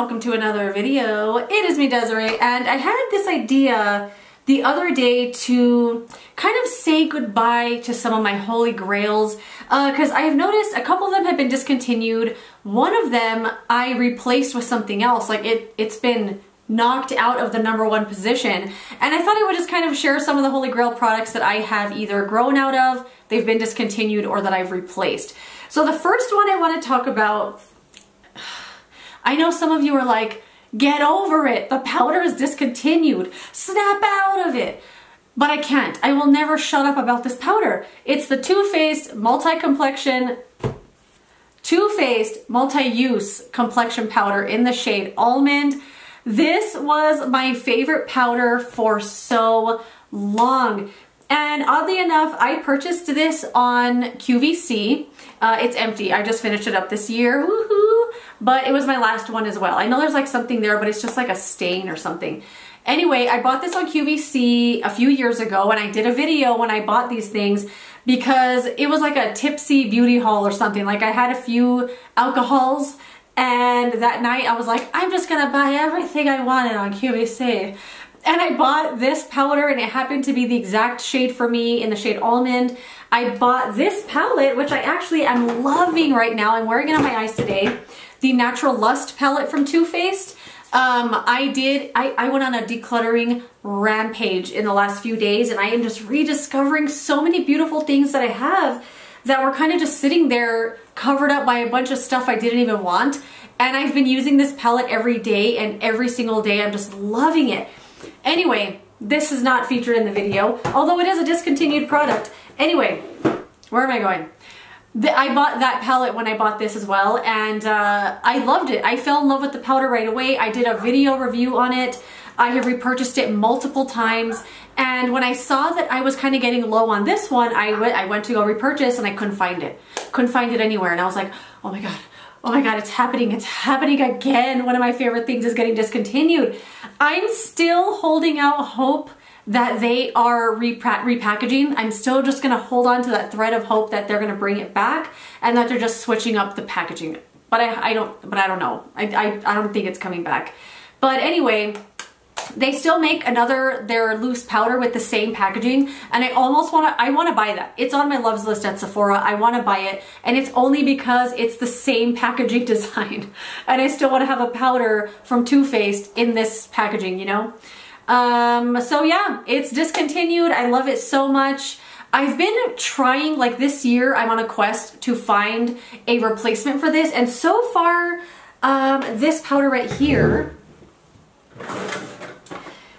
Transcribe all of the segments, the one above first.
welcome to another video. It is me, Desiree, and I had this idea the other day to kind of say goodbye to some of my holy grails because I have noticed a couple of them have been discontinued. One of them I replaced with something else, like it's been knocked out of the #1 position, and I thought I would just kind of share some of the holy grail products that I have either grown out of, they've been discontinued, or that I've replaced. So the first one I want to talk about, I know some of you are like, get over it, the powder is discontinued, snap out of it. But I can't. I will never shut up about this powder. It's the Too Faced multi-complexion, Too Faced multi-use complexion powder in the shade Almond. This was my favorite powder for so long. And oddly enough, I purchased this on QVC. It's empty. I just finished it up this year. Woohoo! But it was my last one as well. I know there's like something there, but it's just like a stain or something. Anyway, I bought this on QVC a few years ago, and I did a video when I bought these things because it was like a tipsy beauty haul or something. Like I had a few alcohols, and that night I was like, I'm just gonna buy everything I wanted on QVC. And I bought this powder, and it happened to be the exact shade for me in the shade Almond. I bought this palette, which I actually am loving right now. I'm wearing it on my eyes today. The Natural Lust palette from Too Faced. I went on a decluttering rampage in the last few days, and I am just rediscovering so many beautiful things that I have that were kind of just sitting there covered up by a bunch of stuff I didn't even want. And I've been using this palette every day, and every single day I'm just loving it. Anyway, this is not featured in the video, although it is a discontinued product. Anyway, where am I going? I bought that palette when I bought this as well, and I loved it. I fell in love with the powder right away. I did a video review on it. I have repurchased it multiple times, and when I saw that I was kind of getting low on this one, I went to go repurchase, and I couldn't find it. Couldn't find it anywhere, and I was like, oh my god. Oh my god, it's happening again. One of my favorite things is getting discontinued. I'm still holding out hope that they are repackaging. I'm still just gonna hold on to that thread of hope that they're gonna bring it back and that they're just switching up the packaging. But I don't know. I don't think it's coming back. But anyway, they still make their loose powder with the same packaging, and I wanna buy that. It's on my loves list at Sephora. I wanna buy it, and it's only because it's the same packaging design, and I still wanna have a powder from Too Faced in this packaging, you know? So yeah, it's discontinued. I love it so much. I've been trying, like this year, I'm on a quest to find a replacement for this, and so far, this powder right here,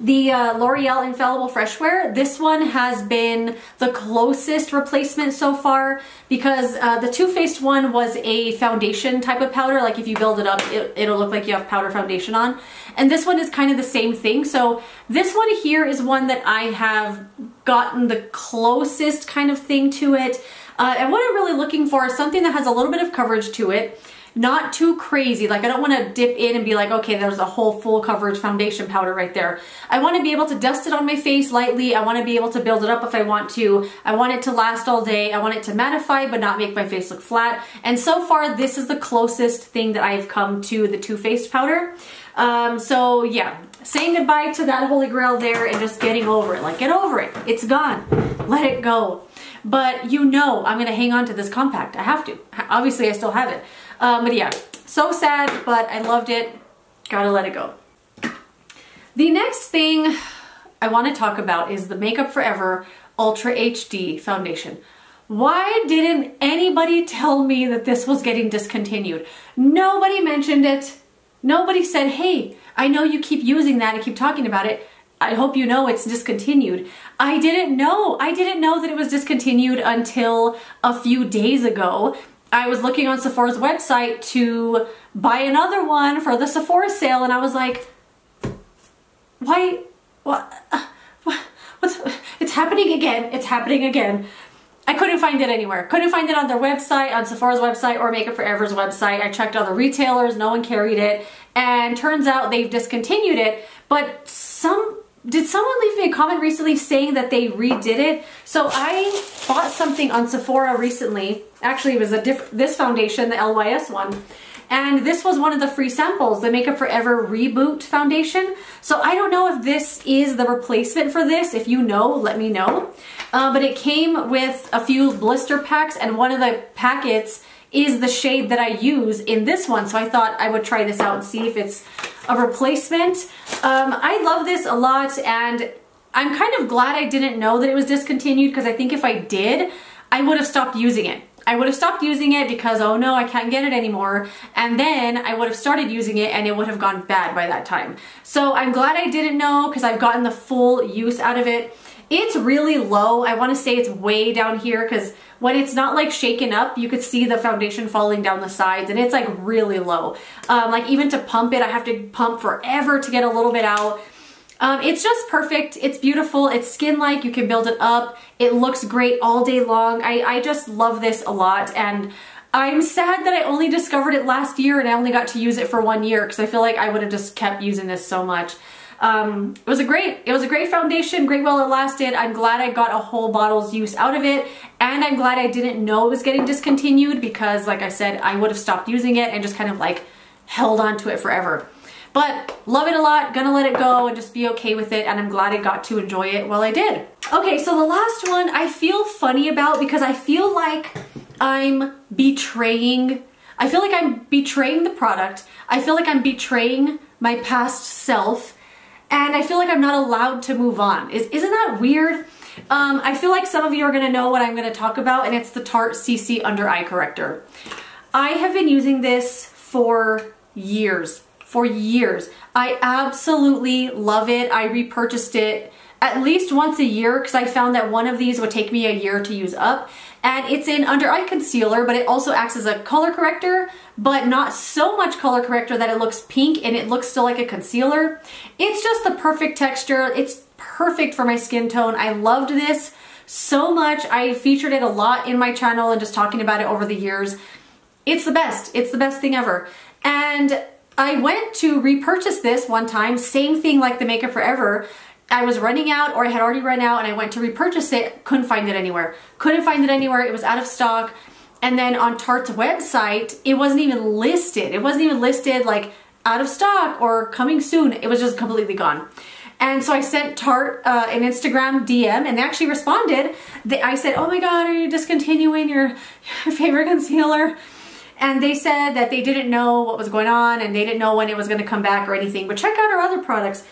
the L'Oreal Infallible Freshwear, this one has been the closest replacement so far because the Too Faced one was a foundation type of powder. Like if you build it up, it'll look like you have powder foundation on. And this one is kind of the same thing. So this one here is one that I have gotten the closest kind of thing to it. And what I'm really looking for is something that has a little bit of coverage to it. Not too crazy. Like I don't want to dip in and be like, okay, there's a whole full coverage foundation powder right there. I want to be able to dust it on my face lightly. I want to be able to build it up if I want to. I want it to last all day. I want it to mattify but not make my face look flat. And so far, this is the closest thing that I've come to the Too Faced powder. So yeah, saying goodbye to that holy grail there and just getting over it. Like, get over it. It's gone. Let it go. But you know I'm going to hang on to this compact. I have to. Obviously, I still have it. But yeah, so sad, but I loved it. Gotta let it go. The next thing I want to talk about is the Makeup Forever Ultra HD Foundation. Why didn't anybody tell me that this was getting discontinued? Nobody mentioned it. Nobody said, hey, I know you keep using that and keep talking about it. I hope you know it's discontinued. I didn't know. I didn't know that it was discontinued until a few days ago. I was looking on Sephora's website to buy another one for the Sephora sale, and I was like, why, it's happening again. It's happening again. I couldn't find it anywhere. Couldn't find it on their website, on Sephora's website, or Makeup Forever's website. I checked other retailers, no one carried it, and turns out they've discontinued it, but did someone leave me a comment recently saying that they redid it? So I bought something on Sephora recently. Actually, it was this foundation, the LYS one. And this was one of the free samples, the Makeup Forever Reboot Foundation. So I don't know if this is the replacement for this. If you know, let me know. But it came with a few blister packs, and one of the packets is the shade that I use in this one. So I thought I would try this out and see if it's a replacement. I love this a lot, and I'm kind of glad I didn't know that it was discontinued, because I think if I did, I would have stopped using it. I would have stopped using it because, oh no, I can't get it anymore. And then I would have started using it and it would have gone bad by that time. So I'm glad I didn't know, because I've gotten the full use out of it. It's really low. I want to say it's way down here, because when it's not like shaken up, you could see the foundation falling down the sides, and it's like really low. Like even to pump it, I have to pump forever to get a little bit out. It's just perfect. It's beautiful. It's skin-like. You can build it up. It looks great all day long. I just love this a lot, and I'm sad that I only discovered it last year and I only got to use it for 1 year, because I feel like I would have just kept using this so much. It was a great foundation, great while it lasted. I'm glad I got a whole bottle's use out of it, and I'm glad I didn't know it was getting discontinued, because like I said, I would have stopped using it and just kind of like held on to it forever. But love it a lot, gonna let it go and just be okay with it, and I'm glad I got to enjoy it while I did. Okay, so the last one I feel funny about, because I feel like I'm betraying the product. I feel like I'm betraying my past self, and I feel like I'm not allowed to move on. Isn't that weird? I feel like some of you are gonna know what I'm gonna talk about, and it's the Tarte CC Under Eye Corrector. I have been using this for years. I absolutely love it. I repurchased it at least once a year, because I found that one of these would take me a year to use up. And it's an under eye concealer, but it also acts as a color corrector, but not so much color corrector that it looks pink and it looks still like a concealer. It's just the perfect texture. It's perfect for my skin tone. I loved this so much. I featured it a lot in my channel and just talking about it over the years. It's the best. It's the best thing ever. And I went to repurchase this one time, same thing like the Makeup Forever. I was running out, or I had already run out, and I went to repurchase it, couldn't find it anywhere. Couldn't find it anywhere, it was out of stock. And then on Tarte's website, it wasn't even listed. It wasn't even listed like out of stock or coming soon. It was just completely gone. And so I sent Tarte an Instagram DM, and they actually responded. I said, oh my God, are you discontinuing your favorite concealer? And they said that they didn't know what was going on, and they didn't know when it was going to come back or anything, but check out our other products.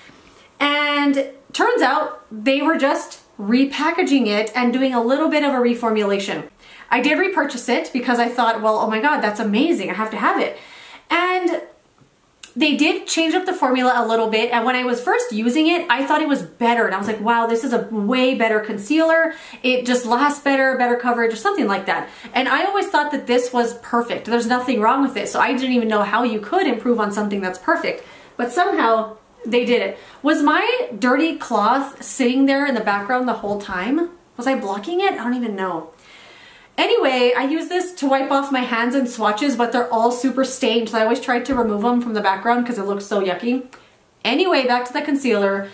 And turns out they were just repackaging it and doing a little bit of a reformulation. I did repurchase it because I thought, well, oh my God, that's amazing. I have to have it. And they did change up the formula a little bit, and when I was first using it, I thought it was better, and I was like, wow, this is a way better concealer. It just lasts better, better coverage, or something like that. And I always thought that this was perfect. There's nothing wrong with it, so I didn't even know how you could improve on something that's perfect. But somehow, they did it. Was my dirty cloth sitting there in the background the whole time? Was I blocking it? I don't even know. Anyway, I use this to wipe off my hands and swatches, but they're all super stained, so I always tried to remove them from the background because it looks so yucky. Anyway, back to the concealer.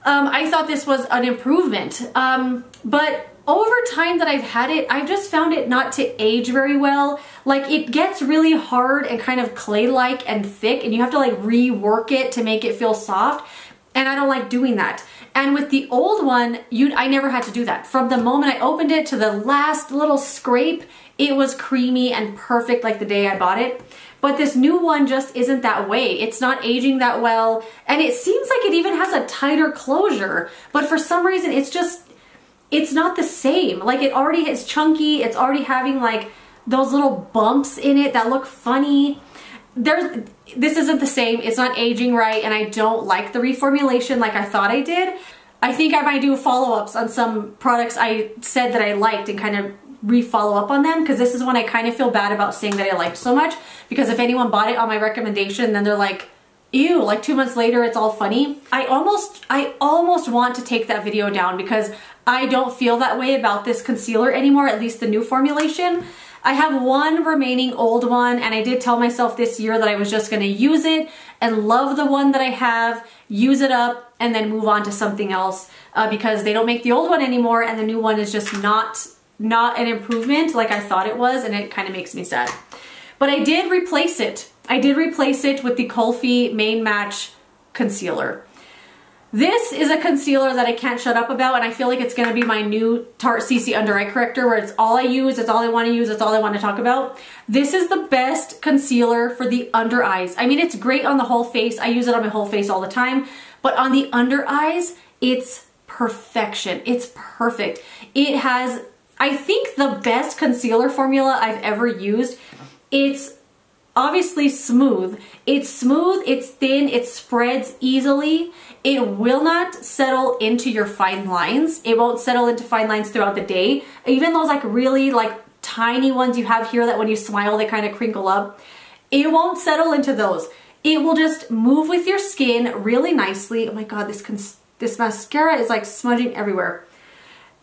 I thought this was an improvement, but over time that I've had it, I've just found it not to age very well. Like, it gets really hard and kind of clay-like and thick, and you have to like rework it to make it feel soft, and I don't like doing that. And with the old one, I never had to do that. From the moment I opened it to the last little scrape, it was creamy and perfect like the day I bought it. But this new one just isn't that way. It's not aging that well, and it seems like it even has a tighter closure, but for some reason it's not the same. Like, it already is chunky, it's already having like those little bumps in it that look funny. This isn't the same, it's not aging right, and I don't like the reformulation like I thought I did. I think I might do follow-ups on some products I said that I liked and kind of re-follow up on them, because this is when I kind of feel bad about saying that I liked so much, because if anyone bought it on my recommendation, then they're like, ew, like 2 months later it's all funny. I almost want to take that video down because I don't feel that way about this concealer anymore, at least the new formulation. I have one remaining old one, and I did tell myself this year that I was just gonna use it and love the one that I have, use it up, and then move on to something else because they don't make the old one anymore, and the new one is just not an improvement like I thought it was, and it kind of makes me sad. but I did replace it. I did replace it with the Kulfi Main Match Concealer. This is a concealer that I can't shut up about, and I feel like it's going to be my new Tarte CC under eye corrector, where it's all I use, it's all I want to use, it's all I want to talk about. This is the best concealer for the under eyes. I mean, it's great on the whole face. I use it on my whole face all the time, but on the under eyes, it's perfection. It's perfect. It has, I think, the best concealer formula I've ever used. It's obviously smooth. It's smooth, it's thin, it spreads easily. It will not settle into your fine lines. It won't settle into fine lines throughout the day. Even those like really like tiny ones you have here that when you smile they kind of crinkle up, it won't settle into those. It will just move with your skin really nicely. Oh my god, this mascara is like smudging everywhere.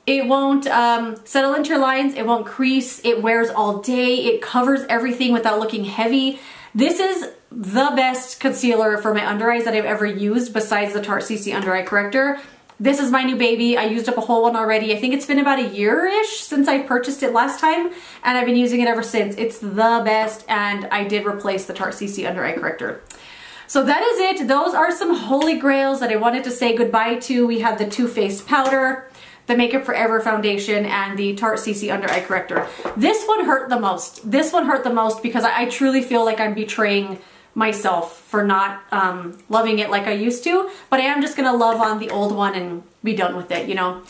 It won't settle into your lines, it won't crease, it wears all day, it covers everything without looking heavy. This is the best concealer for my under eyes that I've ever used besides the Tarte CC under eye corrector. This is my new baby. I used up a whole one already. I think it's been about a year-ish since I purchased it last time, and I've been using it ever since. It's the best, and I did replace the Tarte CC under eye corrector. So that is it. Those are some holy grails that I wanted to say goodbye to. We had the Too Faced powder, the Makeup Forever foundation, and the Tarte CC under eye corrector. This one hurt the most. This one hurt the most because I truly feel like I'm betraying myself for not loving it like I used to, but I am just gonna love on the old one and be done with it, you know.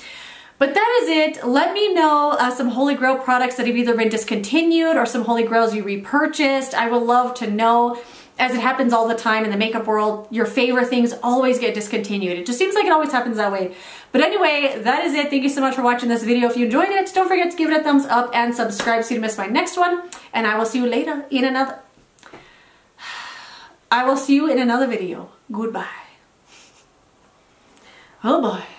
But that is it. Let me know some Holy Grail products that have either been discontinued or some Holy Grails you repurchased. I would love to know. As it happens all the time in the makeup world, your favorite things always get discontinued. It just seems like it always happens that way. But anyway, that is it. Thank you so much for watching this video. If you enjoyed it, don't forget to give it a thumbs up and subscribe so you don't miss my next one. And I will see you later in another... I will see you in another video. Goodbye. Oh boy.